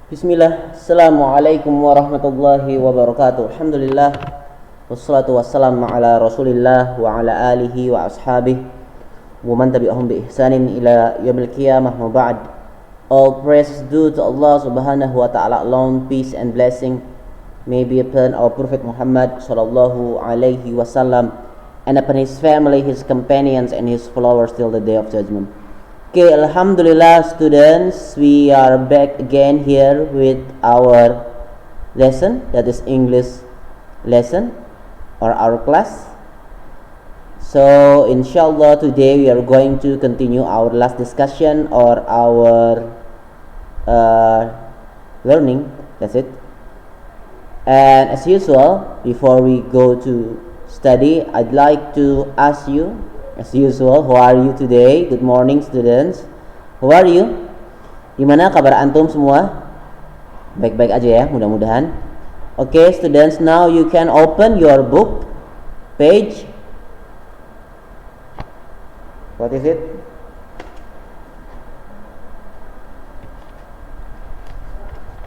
Bismillah, Assalamualaikum warahmatullahi wabarakatuh. Alhamdulillah, wassalatu wassalamu ala rasulillah wa ala alihi wa ashabihi wa man tabi'ahum bi ihsanin ila yaumil qiyamah wa ba'd. All praise due to Allah subhanahu wa ta'ala alone. Peace and blessing may be upon our Prophet Muhammad sallallahu alaihi wasallam and upon his family, his companions and his followers till the day of judgment. Okay, Alhamdulillah students, we are back again here with our lesson, that is English lesson or our class. So inshallah today we are going to continue our last discussion or our learning, that's it. And as usual, before we go to study, I'd like to ask you, as usual, how are you today? Good morning students. How are you? Gimana kabar antum semua? Baik-baik aja ya, mudah-mudahan. Okay students, now you can open your book page. What is it?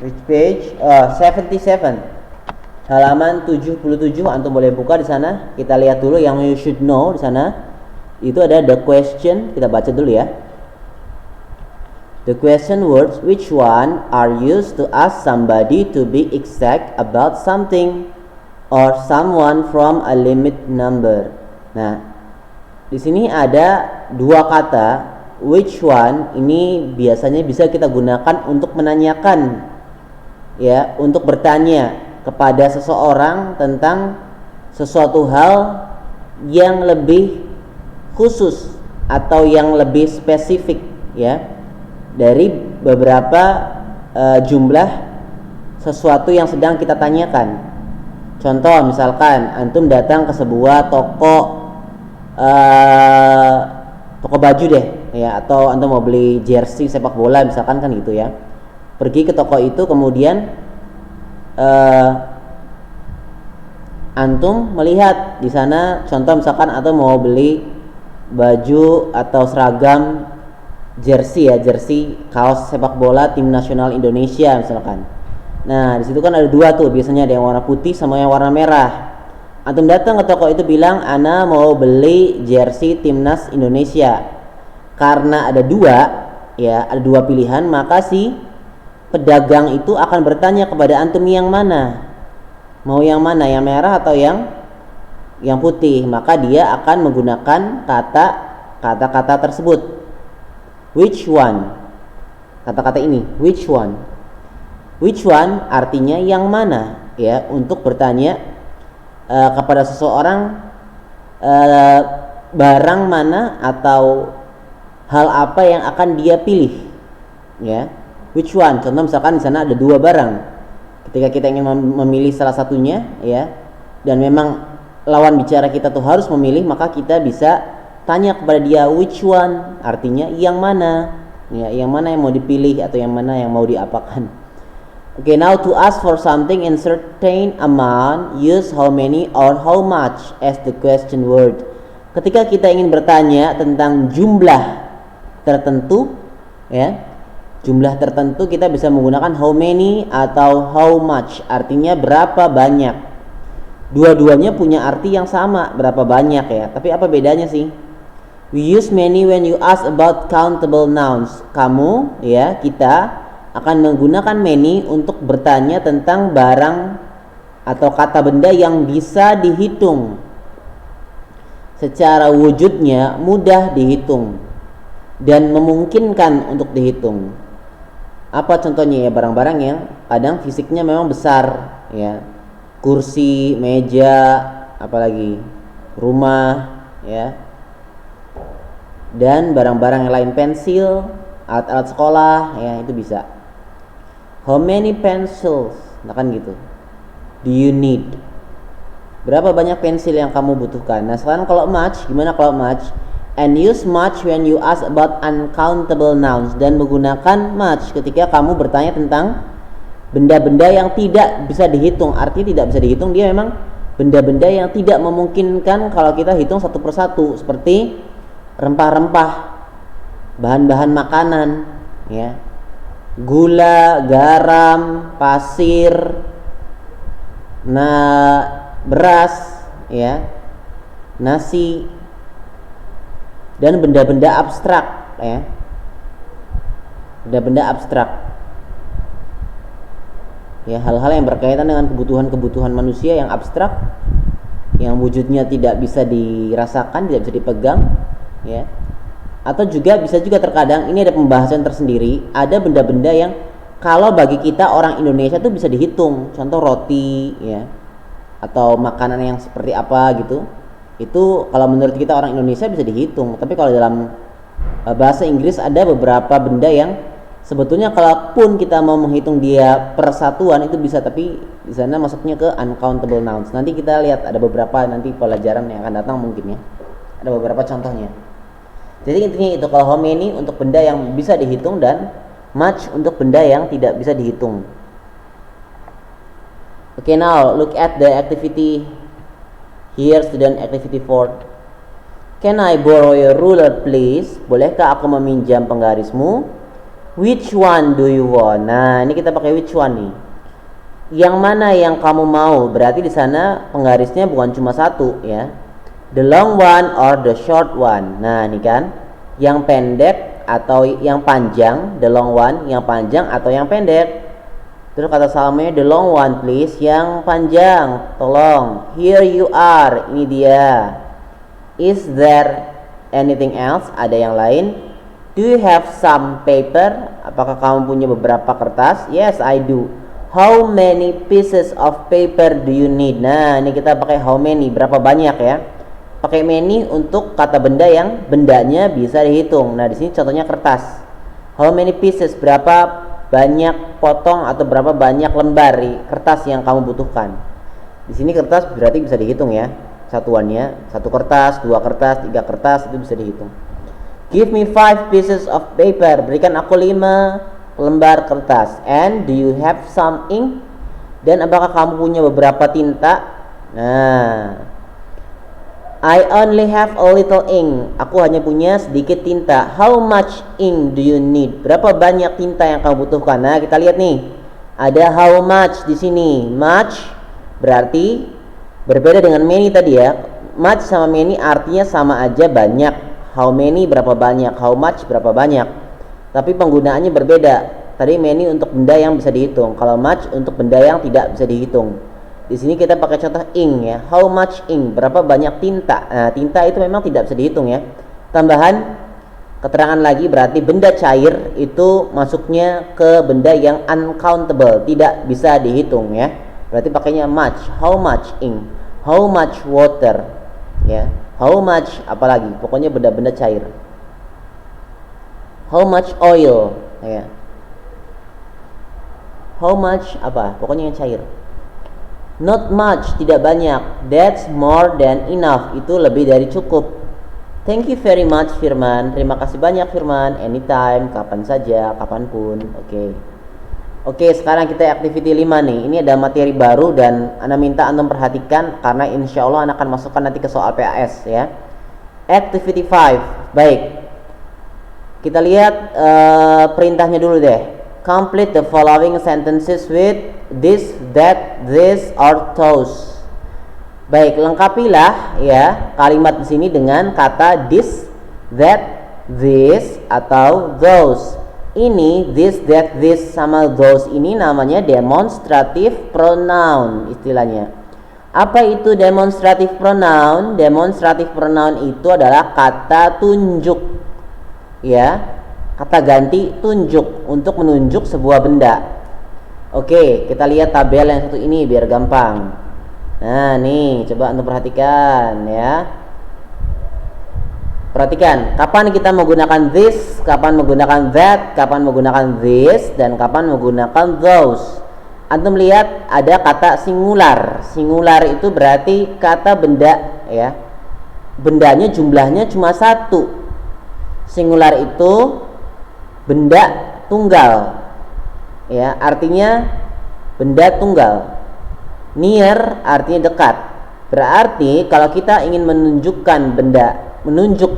Which page? 77. Halaman 77, antum boleh buka di sana. Kita lihat dulu yang you should know di sana. Itu ada the question, kita baca dulu ya. The question words, which one are used to ask somebody to be exact about something or someone from a limit number. Nah, di sini ada dua kata which one, ini biasanya bisa kita gunakan untuk menanyakan ya, untuk bertanya kepada seseorang tentang sesuatu hal yang lebih khusus atau yang lebih spesifik ya, dari beberapa jumlah sesuatu yang sedang kita tanyakan. Contoh misalkan antum datang ke sebuah toko baju deh ya, atau antum mau beli jersey sepak bola misalkan kan gitu ya. Pergi ke toko itu kemudian antum melihat di sana, contoh misalkan antum mau beli baju atau seragam jersey ya, jersey kaos sepak bola tim nasional Indonesia misalkan. Nah, di situ kan ada dua tuh, biasanya ada yang warna putih sama yang warna merah. Antum datang ke toko itu bilang, "Ana mau beli jersey timnas Indonesia." Karena ada dua ya, ada dua pilihan, maka si pedagang itu akan bertanya kepada antum yang mana. Mau yang mana? Yang merah atau yang putih? Maka dia akan menggunakan kata-kata tersebut. Which one? Kata-kata ini, which one? Which one artinya yang mana ya, untuk bertanya kepada seseorang barang mana atau hal apa yang akan dia pilih ya. Which one? Contoh misalkan di sana ada dua barang. Ketika kita ingin memilih salah satunya ya, dan memang lawan bicara kita tuh harus memilih, maka kita bisa tanya kepada dia which one, artinya yang mana ya, yang mana yang mau dipilih atau yang mana yang mau diapakan. Okay, now to ask for something in certain amount, use how many or how much as the question word. Ketika kita ingin bertanya tentang jumlah tertentu ya, jumlah tertentu, kita bisa menggunakan how many atau how much, artinya berapa banyak. Dua-duanya punya arti yang sama, berapa banyak ya. Tapi apa bedanya sih? We use many when you ask about countable nouns. Kamu ya, kita akan menggunakan many untuk bertanya tentang barang atau kata benda yang bisa dihitung. Secara wujudnya mudah dihitung dan memungkinkan untuk dihitung. Apa contohnya ya? Barang-barang yang kadang fisiknya memang besar ya. Kursi, meja, apalagi rumah ya, dan barang-barang yang lain, pensil, alat-alat sekolah ya, itu bisa. How many pencils? Nah kan gitu. Do you need? Berapa banyak pensil yang kamu butuhkan? Nah sekarang kalau much, gimana kalau much? And use much when you ask about uncountable nouns, dan menggunakan much ketika kamu bertanya tentang benda-benda yang tidak bisa dihitung. Artinya tidak bisa dihitung, dia memang benda-benda yang tidak memungkinkan kalau kita hitung satu persatu, seperti rempah-rempah, bahan-bahan makanan ya, gula, garam, pasir, beras, ya, nasi, dan benda-benda abstrak, ya, benda-benda abstrak, ya, hal-hal yang berkaitan dengan kebutuhan-kebutuhan manusia yang abstrak, yang wujudnya tidak bisa dirasakan, tidak bisa dipegang, ya. Atau juga bisa juga terkadang ini ada pembahasan tersendiri, ada benda-benda yang kalau bagi kita orang Indonesia tuh bisa dihitung, contoh roti, ya, atau makanan yang seperti apa gitu. Itu kalau menurut kita orang Indonesia bisa dihitung, tapi kalau dalam bahasa Inggris ada beberapa benda yang sebetulnya kalaupun kita mau menghitung dia persatuan itu bisa, tapi di sana masuknya ke uncountable nouns. Nanti kita lihat ada beberapa nanti pelajaran yang akan datang mungkin, ya. Ada beberapa contohnya. Jadi intinya itu, kalau how many untuk benda yang bisa dihitung dan much untuk benda yang tidak bisa dihitung. Okay, now look at the activity. Here student activity 4. Can I borrow your ruler please? Bolehkah aku meminjam penggarismu? Which one do you want? Nah, ini kita pakai which one nih. Yang mana yang kamu mau? Berarti di sana penggarisnya bukan cuma satu, ya. The long one or the short one. Nah, ini kan yang pendek atau yang panjang, the long one, yang panjang atau yang pendek. Terus kata salamnya, the long one please, yang panjang, tolong. Here you are, ini dia. Is there anything else? Ada yang lain? Do you have some paper? Apakah kamu punya beberapa kertas? Yes, I do. How many pieces of paper do you need? Nah, ini kita pakai how many, berapa banyak, ya. Pakai many untuk kata benda yang bendanya bisa dihitung. Nah, di sini contohnya kertas. How many pieces? Berapa banyak potong atau berapa banyak lembar kertas yang kamu butuhkan. Di sini kertas berarti bisa dihitung, ya, satuannya. 1 kertas, 2 kertas, 3 kertas, itu bisa dihitung. Give me 5 pieces of paper. Berikan aku 5 lembar kertas. And do you have some ink? Dan apakah kamu punya beberapa tinta? Nah, I only have a little ink. Aku hanya punya sedikit tinta. How much ink do you need? Berapa banyak tinta yang kamu butuhkan? Nah, kita lihat nih. Ada how much di sini. Much berarti berbeda dengan many tadi, ya. Much sama many artinya sama aja, banyak. How many berapa banyak, how much berapa banyak. Tapi penggunaannya berbeda. Tadi many untuk benda yang bisa dihitung, kalau much untuk benda yang tidak bisa dihitung. Di sini kita pakai contoh ink, ya. How much ink? Berapa banyak tinta? Nah, tinta itu memang tidak bisa dihitung, ya. Tambahan keterangan lagi berarti benda cair itu masuknya ke benda yang uncountable, tidak bisa dihitung, ya. Berarti pakainya much. How much ink? How much water? Ya. How much apalagi? Pokoknya benda-benda cair. How much oil? Ya. How much apa? Pokoknya yang cair. Not much, tidak banyak. That's more than enough, itu lebih dari cukup. Thank you very much Firman. Terima kasih banyak Firman. Anytime, kapan saja, kapanpun. Oke, sekarang kita activity 5 nih. Ini ada materi baru dan Ana minta antum perhatikan karena insya Allah Ana akan masukkan nanti ke soal PAS, ya. Activity 5. Baik, kita lihat perintahnya dulu deh. Complete the following sentences with this, that, this, or those. Baik, lengkapilah, ya, kalimat di sini dengan kata this, that, this, atau those. Ini this, that, this, sama those ini namanya demonstrative pronoun istilahnya. Apa itu demonstrative pronoun? Demonstrative pronoun itu adalah kata tunjuk, ya. Kata ganti tunjuk untuk menunjuk sebuah benda. Oke, kita lihat tabel yang satu ini biar gampang. Nah, nih, coba untuk perhatikan, ya. Perhatikan, kapan kita menggunakan this, kapan menggunakan that, kapan menggunakan this, dan kapan menggunakan those. Antum lihat ada kata singular. Singular itu berarti kata benda, ya. Bendanya jumlahnya cuma 1. Singular itu benda tunggal, ya, artinya benda tunggal. Near artinya dekat. Berarti kalau kita ingin menunjuk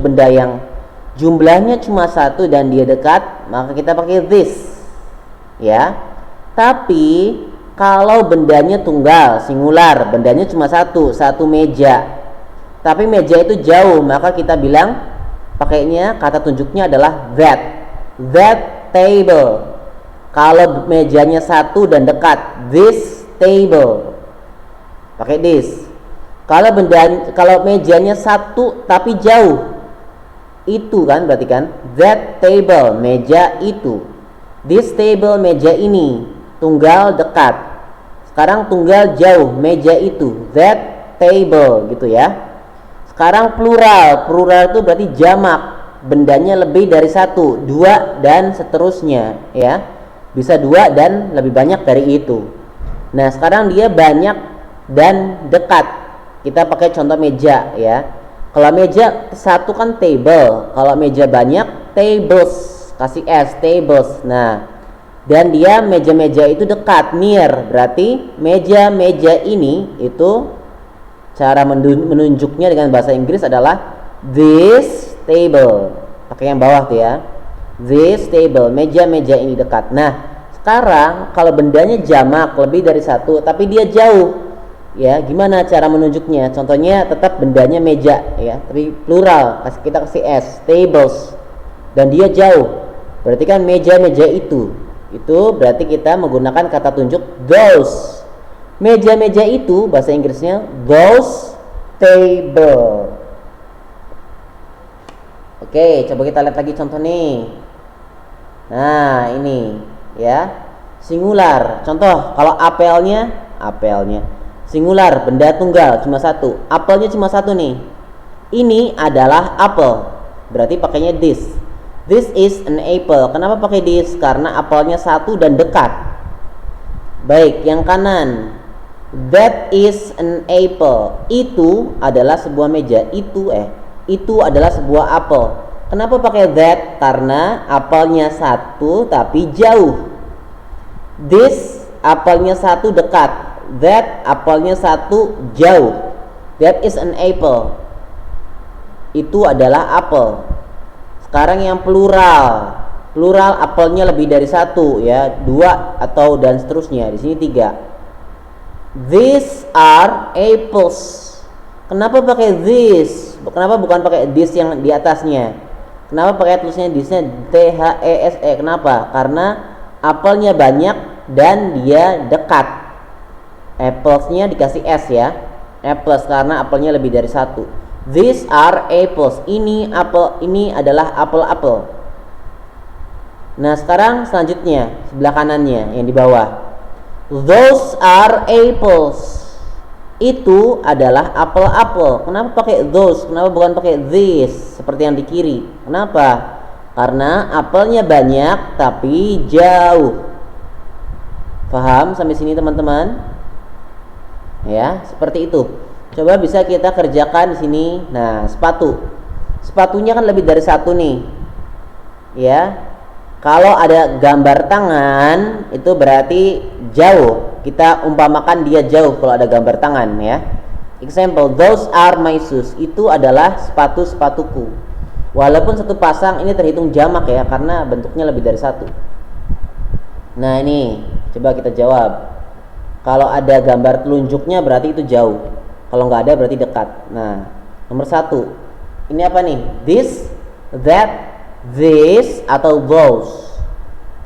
benda yang jumlahnya cuma 1 dan dia dekat, maka kita pakai this. ya. Tapi kalau bendanya tunggal, singular, bendanya cuma satu meja, tapi meja itu jauh, maka kita bilang pakainya kata tunjuknya adalah that table. Kalau mejanya satu dan dekat, this table, pakai this. Kalau mejanya satu tapi jauh, itu kan berarti kan that table, meja itu. This table, meja ini. Tunggal dekat. Sekarang tunggal jauh, meja itu. That table gitu ya. Sekarang plural itu berarti jamak, bendanya lebih dari satu, dua dan seterusnya ya. Bisa dua dan lebih banyak dari itu. Nah sekarang dia banyak dan dekat. Kita pakai contoh meja ya. Kalau meja satu kan table, kalau meja banyak tables, kasih s, tables. Nah dan dia meja-meja itu dekat, near, berarti meja-meja ini itu cara menunjuknya dengan bahasa Inggris adalah this table. Pakai yang bawah tuh ya, this table, meja-meja ini dekat. Nah sekarang kalau bendanya jamak, lebih dari satu tapi dia jauh ya, gimana cara menunjuknya? Contohnya tetap bendanya meja ya, tapi plural, kita kasih s, tables, dan dia jauh, berarti kan meja-meja itu berarti kita menggunakan kata tunjuk those. Meja-meja itu bahasa Inggrisnya those table. Oke, coba kita lihat lagi contoh nih. Nah ini ya, singular. Contoh kalau apelnya singular, benda tunggal cuma satu, apelnya cuma satu nih. Ini adalah apel, berarti pakainya this. This is an apple. Kenapa pakai this? Karena apelnya satu dan dekat. Baik, yang kanan. That is an apple. Itu adalah sebuah meja. Itu adalah sebuah apel. Kenapa pakai that? Karena apelnya satu tapi jauh. This apelnya satu dekat. That apelnya satu jauh. That is an apple. Itu adalah apel. Sekarang yang plural apelnya lebih dari satu ya, dua atau dan seterusnya. Di sini tiga. These are apples. Kenapa pakai this? Kenapa bukan pakai this yang di atasnya? Kenapa pakai tulisnya thisnya THESE? Kenapa? Karena apelnya banyak dan dia dekat. Applesnya dikasih s ya, apples, karena apelnya lebih dari satu. These are apples. Ini apel, ini adalah apel-apel. Nah sekarang selanjutnya sebelah kanannya yang di bawah. Those are apples. Itu adalah apel-apel. Kenapa pakai those? Kenapa bukan pakai this seperti yang di kiri? Kenapa? Karena apelnya banyak tapi jauh. Paham sampai sini teman-teman? Ya, seperti itu. Coba bisa kita kerjakan di sini. Nah, sepatunya kan lebih dari satu nih ya. Kalau ada gambar tangan itu berarti jauh, kita umpamakan dia jauh kalau ada gambar tangan ya. Example, those are my shoes. Itu adalah sepatuku. Walaupun satu pasang ini terhitung jamak ya, karena bentuknya lebih dari satu. Nah ini coba kita jawab. Kalau ada gambar telunjuknya berarti itu jauh, kalau nggak ada berarti dekat. Nah, nomor satu, ini apa nih? This, that, this, atau those?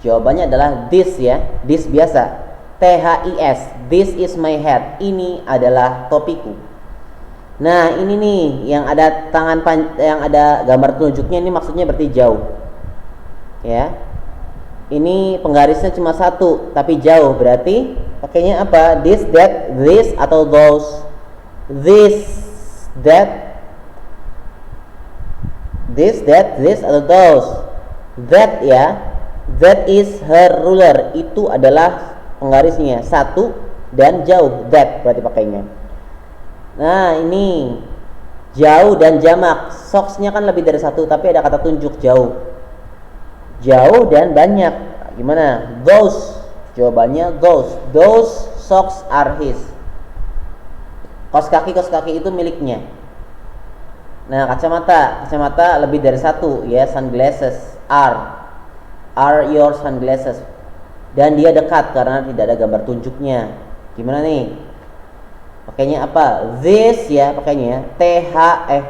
Jawabannya adalah this ya. This biasa. THIS. This is my hat. Ini adalah topiku. Nah, ini nih yang ada yang ada gambar telunjuknya, ini maksudnya berarti jauh. Ya. Ini penggarisnya cuma satu tapi jauh, berarti pakainya apa? This, that, this, atau those? This, that, this, that, this, atau those? That ya, that is her ruler. Itu adalah penggarisnya satu dan jauh. That berarti pakainya. Nah ini jauh dan jamak. Socksnya kan lebih dari satu tapi ada kata tunjuk jauh. Jauh dan banyak. Gimana? Those. Jawabannya those. Those socks are his. Kaos kaki itu miliknya. Nah, kacamata lebih dari satu ya, sunglasses are your sunglasses. dan dia dekat karena tidak ada gambar tunjuknya. Gimana nih? Pakainya apa? This ya, pakainya THESE.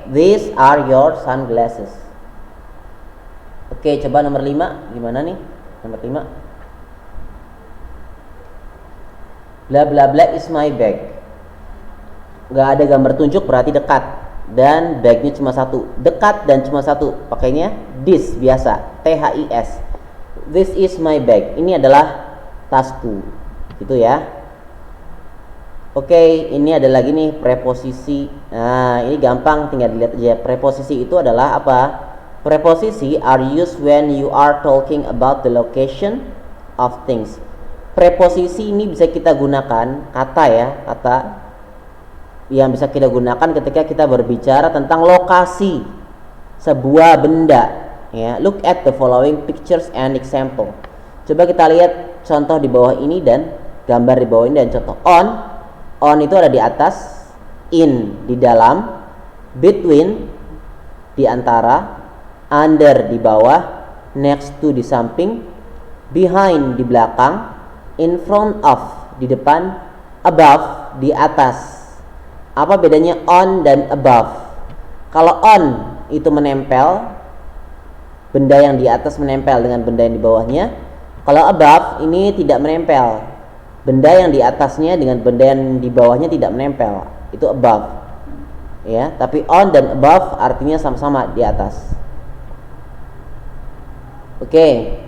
These are your sunglasses. Oke, coba nomor 5. Gimana nih? Nomor 5. Bla bla bla is my bag. Gak ada gambar tunjuk berarti dekat. Dan bagnya cuma satu. Dekat dan cuma satu. Pakainya this biasa. THIS. This is my bag. Ini adalah tasku. Gitu ya. Oke, ini ada lagi nih preposisi. Nah, ini gampang, tinggal dilihat aja. Preposisi itu adalah apa? Preposisi are used when you are talking about the location of things. Preposisi ini bisa kita gunakan, kata ya, kata yang bisa kita gunakan ketika kita berbicara tentang lokasi sebuah benda ya. Look at the following pictures and example. Coba kita lihat contoh di bawah ini dan gambar di bawah ini dan contoh. On itu ada di atas, in di dalam, between di antara, under di bawah, next to di samping, behind di belakang, in front of di depan, above di atas. Apa bedanya on dan above? Kalau on itu menempel, benda yang di atas menempel dengan benda yang di bawahnya. Kalau above ini tidak menempel, benda yang di atasnya dengan benda yang di bawahnya tidak menempel. Itu above ya. Tapi on dan above artinya sama-sama di atas. Oke.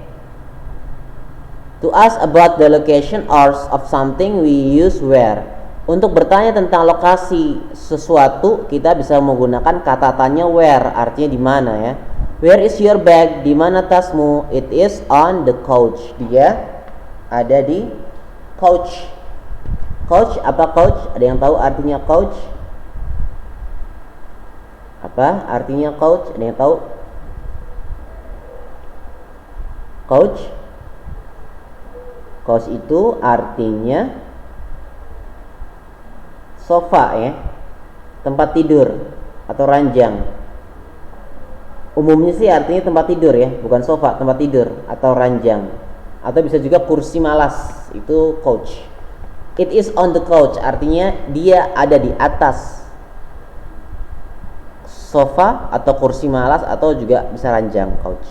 To ask about the location or of something we use where. Untuk bertanya tentang lokasi sesuatu kita bisa menggunakan kata tanya where, artinya di mana ya. Where is your bag? Di mana tasmu? It is on the couch. Dia ada di couch. Couch apa couch? Ada yang tahu artinya couch? Apa artinya couch? Ada yang tahu? Couch? Couch itu artinya sofa ya, tempat tidur atau ranjang. Umumnya sih artinya tempat tidur ya, bukan sofa, tempat tidur atau ranjang. Atau bisa juga kursi malas, itu couch. It is on the couch, artinya dia ada di atas sofa atau kursi malas atau juga bisa ranjang, couch.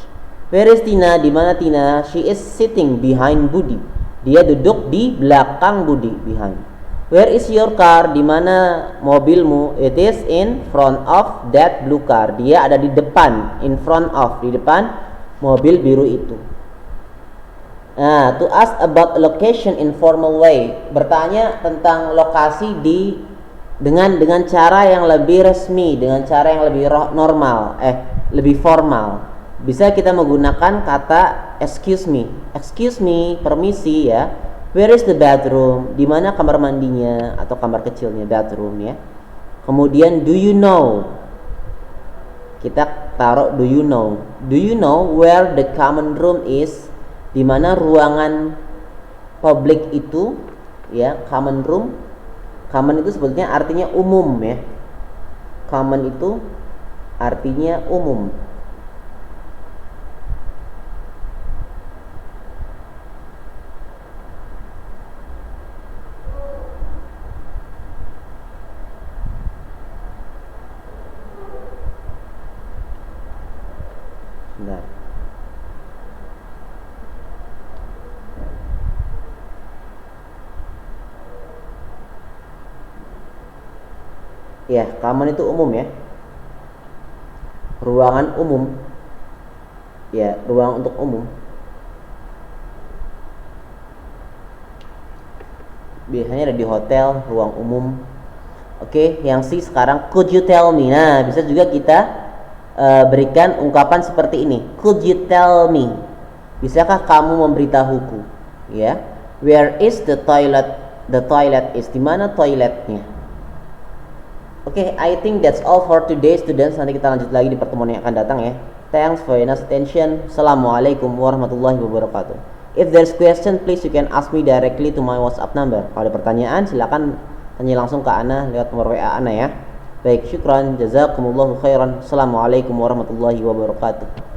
Where is Tina? Di mana Tina? She is sitting behind Budi. Dia duduk di belakang Budi, behind. Where is your car? Di mana mobilmu? It is in front of that blue car. Dia ada di depan, in front of, di depan mobil biru itu. Nah, to ask about location in formal way, bertanya tentang lokasi dengan cara yang lebih resmi, dengan cara yang lebih normal, lebih formal. Bisa kita menggunakan kata excuse me, permisi ya. Where is the bathroom? Di mana kamar mandinya atau kamar kecilnya, bathroom ya. Kemudian do you know? Kita taruh do you know. Do you know where the common room is? Di mana ruangan publik itu ya, common room. Common itu sebetulnya artinya umum ya. Common itu artinya umum. Bentar. Ya, common itu umum ya. Ruangan umum. Ya, ruang untuk umum. Biasanya ada di hotel, ruang umum. Oke, yang C sekarang could you tell me. Nah, bisa juga kita berikan ungkapan seperti ini. Could you tell me? Bisakah kamu memberitahuku? Ya. Where is the toilet? The toilet is, di mana toiletnya? Oke, I think that's all for today students. Nanti kita lanjut lagi di pertemuan yang akan datang ya. Thanks for your nice attention. Assalamualaikum warahmatullahi wabarakatuh. If there's question, please you can ask me directly to my WhatsApp number. Kalau ada pertanyaan silakan tanya langsung ke Ana lewat nomor WA Ana ya. Baik, syukran, jazakumullahu khairan. Assalamualaikum warahmatullahi wabarakatuh.